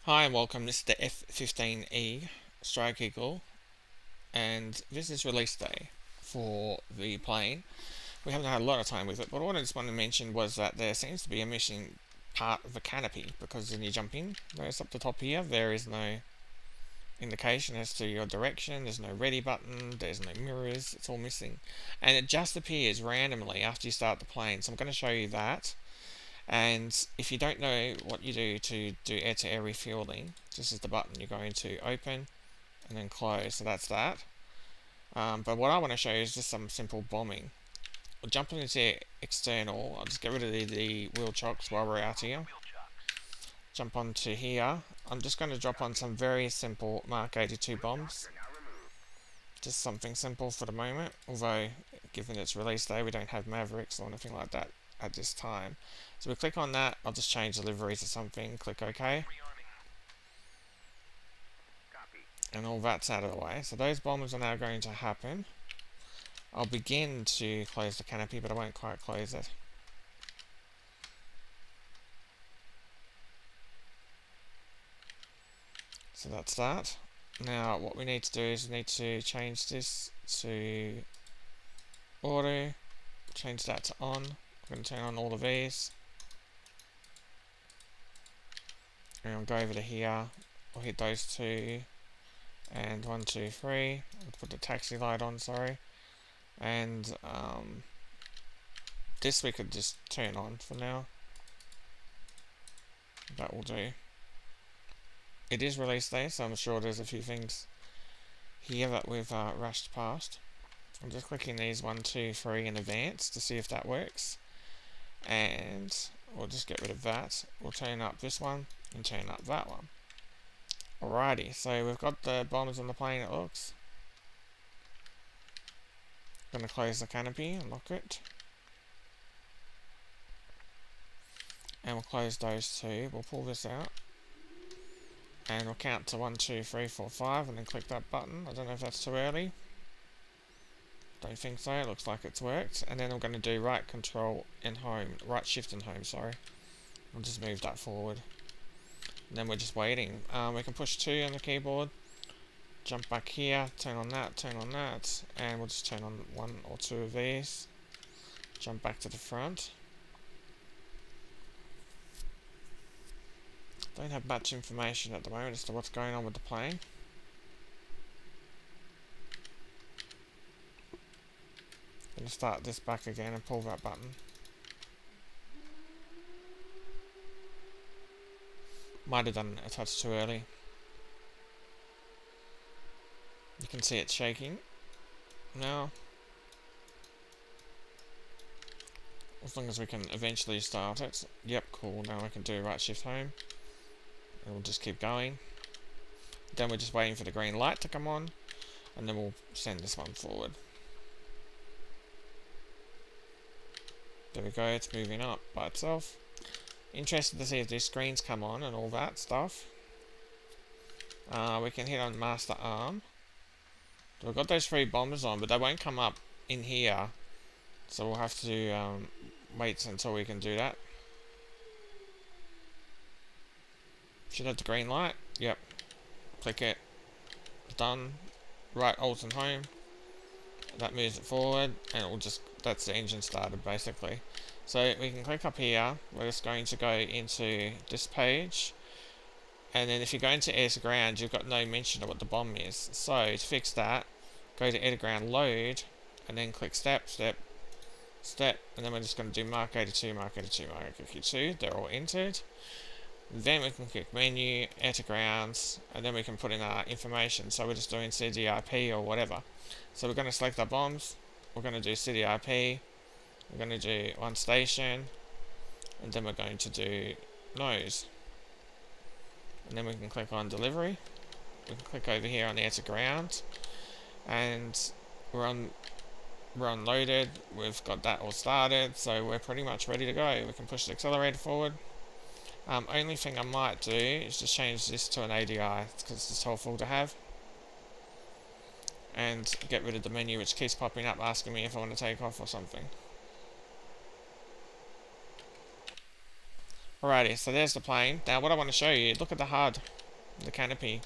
Hi and welcome, this is the F-15E Strike Eagle, and this is release day for the plane. We haven't had a lot of time with it, but what I just wanted to mention was that there seems to be a missing part of the canopy, because when you jump in, notice up the top here, there is no indication as to your direction, there's no ready button, there's no mirrors, it's all missing. And it just appears randomly after you start the plane, so I'm going to show you that. And if you don't know what you do to do air-to-air refueling, this is the button you're going to open and then close, so that's that. But what I want to show you is just some simple bombing. We'll jump into external. I'll just get rid of the wheel chocks while we're out here. Jump onto here. I'm just going to drop on some very simple Mk-82 bombs. Just something simple for the moment, although given its release day we don't have Mavericks or anything like that at this time. So we click on that, I'll just change the livery to something, click OK. And all that's out of the way. So those bombs are now going to happen. I'll begin to close the canopy, but I won't quite close it. So that's that. Now what we need to do is we need to change this to auto, change that to on. I'm going to turn on all of these. And I'll go over to here, I'll hit those two, and 1, 2, 3, I'll put the taxi light on, sorry, and this we could just turn on for now, that will do. It is release day, so I'm sure there's a few things here that we've rushed past. I'm just clicking these 1, 2, 3 in advance to see if that works, and we'll just get rid of that. We'll turn up this one and turn up that one. Alrighty, so we've got the bombs on the plane, it looks. I'm going to close the canopy and lock it. And we'll close those two. We'll pull this out. And we'll count to 1, 2, 3, 4, 5 and then click that button. I don't know if that's too early. Don't think so, it looks like it's worked. And then I'm going to do right control and home, right shift and home, sorry. I'll just move that forward. And then we're just waiting. We can push 2 on the keyboard, jump back here, turn on that, and we'll just turn on 1 or 2 of these, jump back to the front. Don't have much information at the moment as to what's going on with the plane. Gonna start this back again and pull that button. Might have done a touch too early. You can see it's shaking now. As long as we can eventually start it. Yep, cool. Now I can do right shift home. And we'll just keep going. Then we're just waiting for the green light to come on. And then we'll send this one forward. There we go, it's moving up by itself. Interested to see if these screens come on and all that stuff. We can hit on master arm. So we've got those 3 bombers on, but they won't come up in here. So we'll have to wait until we can do that. Should have the green light. Yep. Click it. Done. Right alt and home. That moves it forward, and it will just, that's the engine started basically. So we can click up here. We're just going to go into this page, and then if you go into air to ground, you've got no mention of what the bomb is. So to fix that, go to air to ground load, and then click step, and then we're just going to do Mk-82, Mk-82, Mk-82. They're all entered. Then we can click menu, air to grounds, and then we can put in our information. So we're just doing CDIP or whatever. So we're going to select our bombs, we're going to do CDIP, we're going to do 1 station, and then we're going to do nose. And then we can click on delivery. We can click over here on air to ground, and we're unloaded. We've got that all started, so we're pretty much ready to go. We can push the accelerator forward. Only thing I might do is just change this to an ADI because it's just helpful to have, and get rid of the menu which keeps popping up asking me if I want to take off or something. Alrighty, so there's the plane. Now what I want to show you, look at the HUD, the canopy.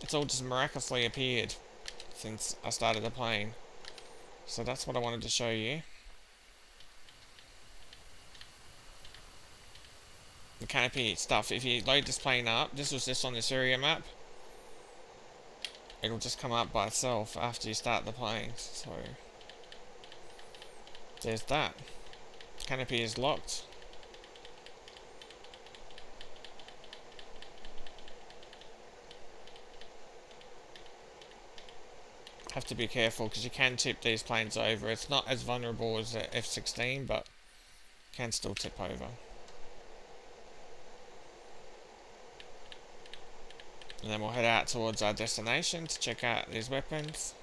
It's all just miraculously appeared since I started the plane. So that's what I wanted to show you. The canopy stuff. If you load this plane up, this was just on this area map. It'll just come up by itself after you start the plane. So there's that. Canopy is locked. Have to be careful because you can tip these planes over. It's not as vulnerable as the F-16, but can still tip over. And then we'll head out towards our destination to check out these weapons.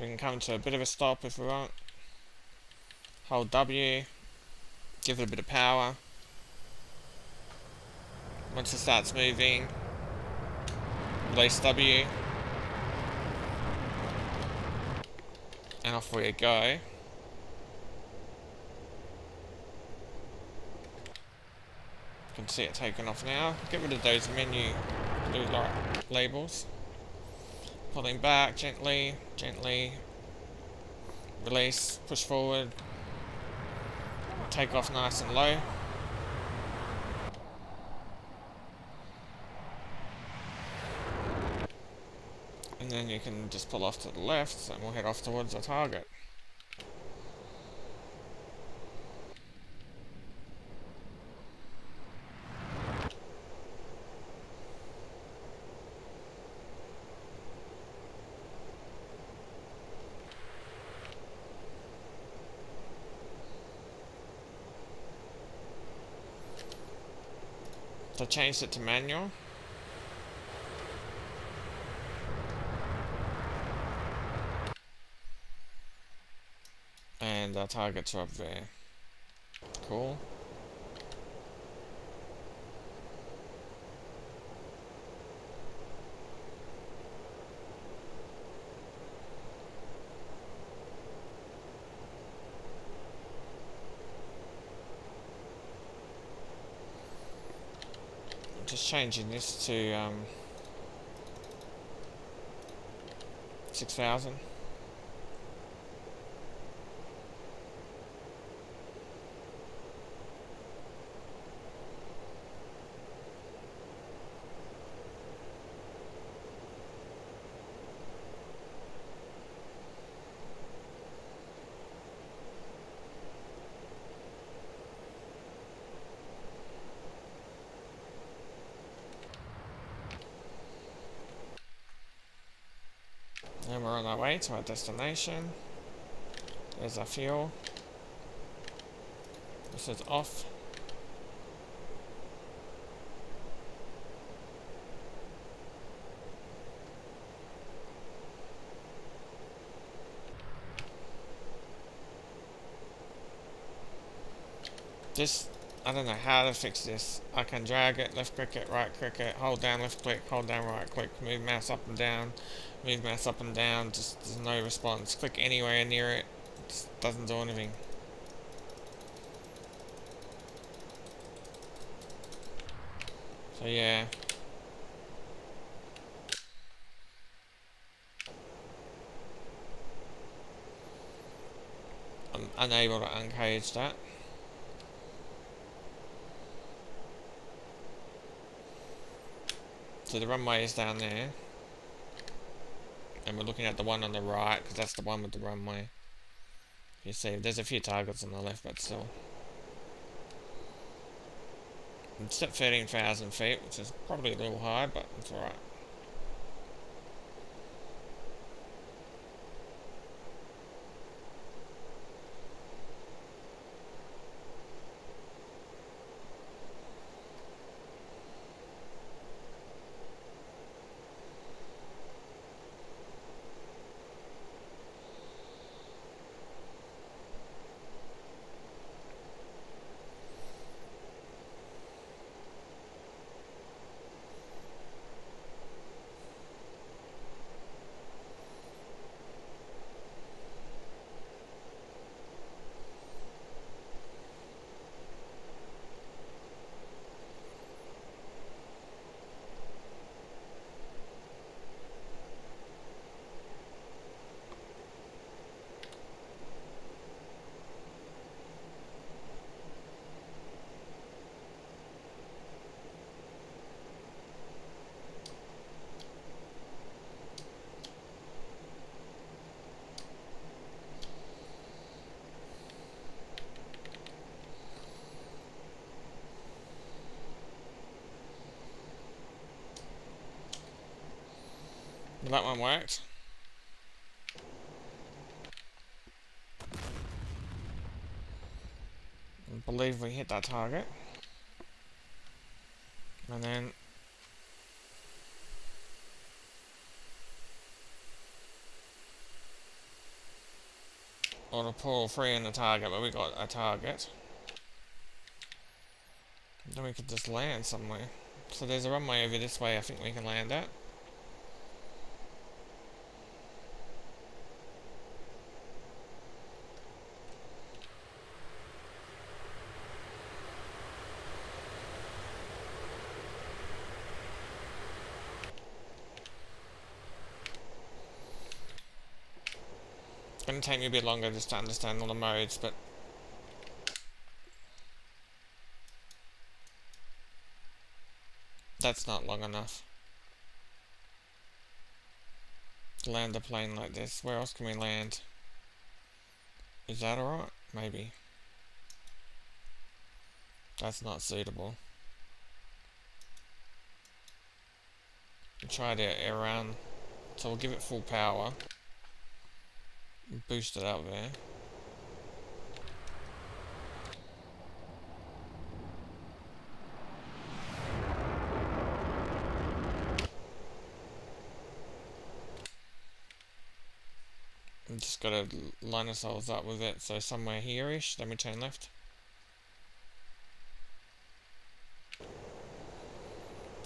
We can come to a bit of a stop if we want. Hold W, give it a bit of power. Once it starts moving, release W, and off we go. You can see it taking off now. Get rid of those menu blue light labels. Pulling back gently, gently. Release, push forward. Take off nice and low. And then you can just pull off to the left and we'll head off towards the target. So I changed it to manual. And our targets are up there. Cool. Just changing this to 6,000. And we're on our way to our destination. There's our fuel. This is off. This, I don't know how to fix this. I can drag it, left click it, right click it, hold down left click, hold down right click, move mouse up and down, move mouse up and down, just there's no response. Click anywhere near it, just doesn't do anything. So yeah. I'm unable to uncage that. So the runway is down there. And we're looking at the one on the right, because that's the one with the runway. You see, there's a few targets on the left, but still. It's at 13,000 feet, which is probably a little high, but it's alright. That one worked. I believe we hit that target. And then on a pull 3 in the target, but we got a target. Then we could just land somewhere. So there's a runway over this way I think we can land at. It's going to take me a bit longer just to understand all the modes, but that's not long enough to land a plane like this. Where else can we land? Is that alright? Maybe. That's not suitable. We'll try to air around. So we'll give it full power. Boost it up there. We just gotta line ourselves up with it, so somewhere here-ish, then we turn left.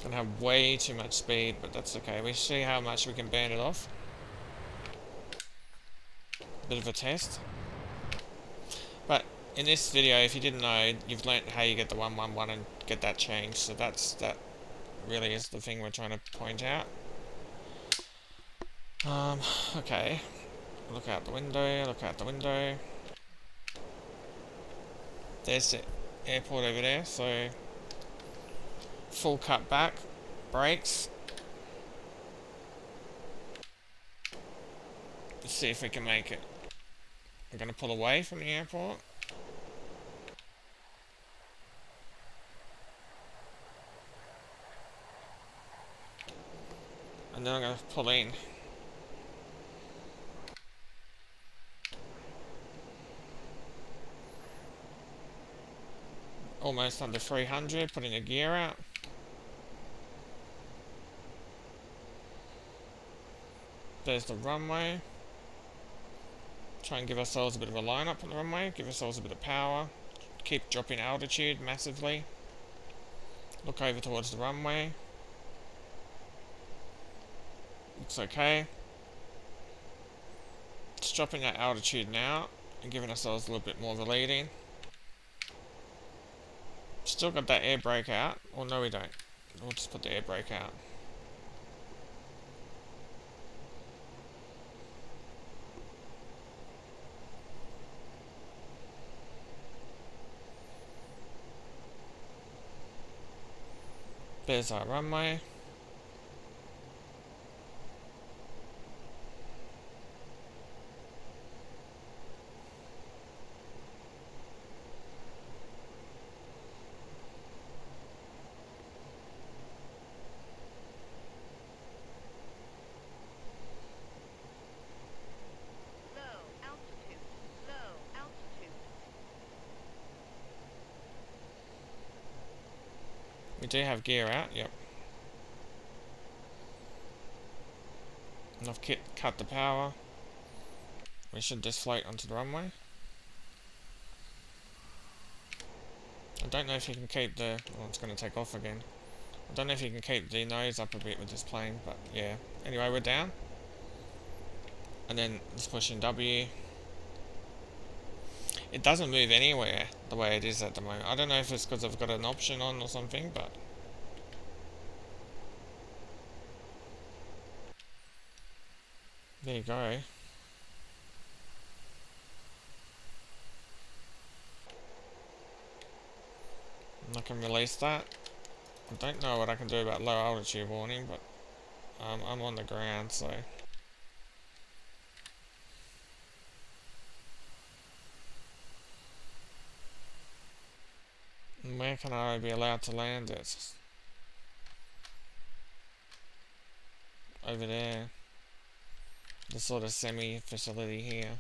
Gonna have way too much speed, but that's okay. We see how much we can burn it off. Bit of a test. But in this video, if you didn't know, you've learnt how you get the 111 and get that changed. So that really is the thing we're trying to point out. Okay. Look out the window, look out the window. There's the airport over there, so full cut back, brakes. Let's see if we can make it. I'm going to pull away from the airport. And then I'm going to pull in. Almost under 300, putting the gear out. There's the runway. Try and give ourselves a bit of a line up on the runway, give ourselves a bit of power. Keep dropping altitude massively. Look over towards the runway. Looks okay. Just dropping that altitude now and giving ourselves a little bit more of a lead in. Still got that air brake out. Or no, we don't. We'll just put the air brake out. There's our runway. We do have gear out, yep. And I've cut the power. We should just float onto the runway. I don't know if you can keep the... Oh, it's going to take off again. I don't know if you can keep the nose up a bit with this plane, but yeah. Anyway, we're down. And then just pushing W. It doesn't move anywhere the way it is at the moment. I don't know if it's because I've got an option on or something, but... There you go. And I can release that. I don't know what I can do about low altitude warning, but I'm on the ground, so... And where can I be allowed to land it? Over there. the sort of semi facility here.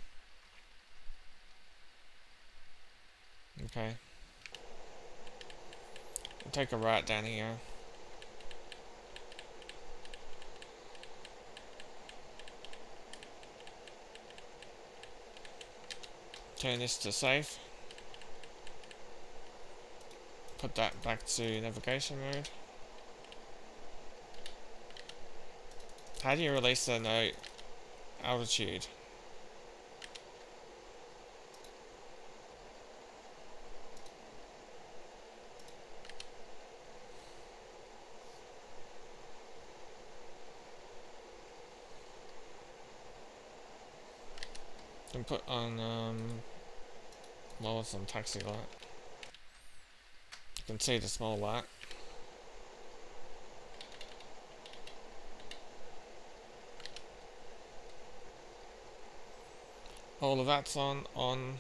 Okay. We'll take a right down here. Turn this to safe. Put that back to navigation mode. How do you release the no altitude? Can put on well, it's on taxi light. You can see the small light. All of that's on auto.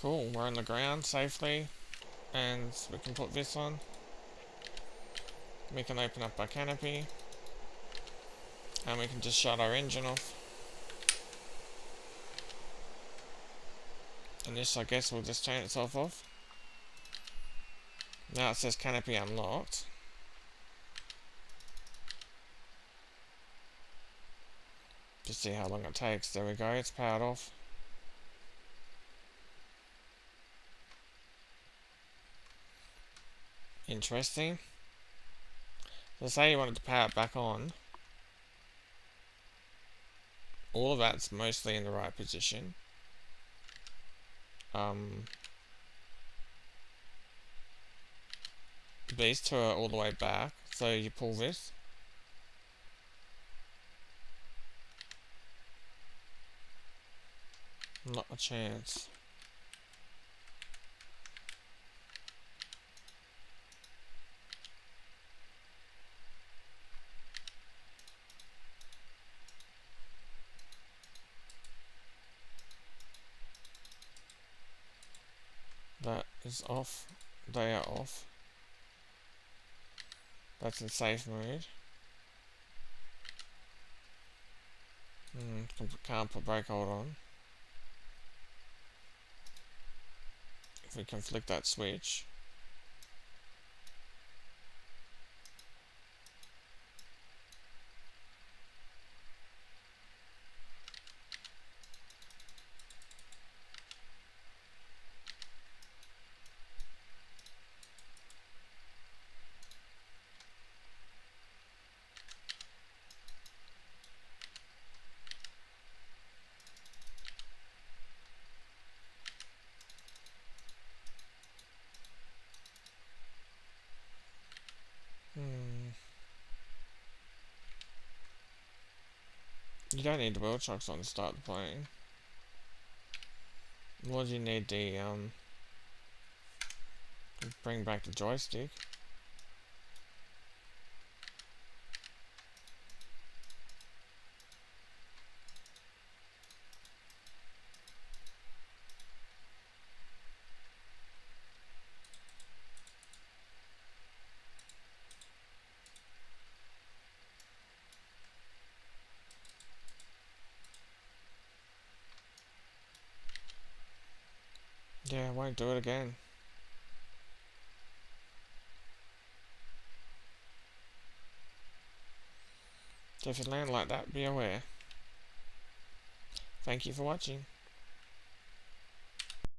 Cool, we're on the ground safely, and we can put this on. We can open up our canopy, and we can just shut our engine off. And this, I guess, will just turn itself off. Now it says canopy unlocked. Just see how long it takes. There we go, it's powered off. Interesting. So say you wanted to power it back on. All of that's mostly in the right position. These two are all the way back, so you pull this. Not a chance. That is off. They are off. That's in safe mode. Can't put brake hold on. If we can flick that switch. You don't need the wheel chocks on to start the plane. What do you need? The bring back the joystick. Yeah, I won't do it again. So if you land like that, be aware. Thank you for watching.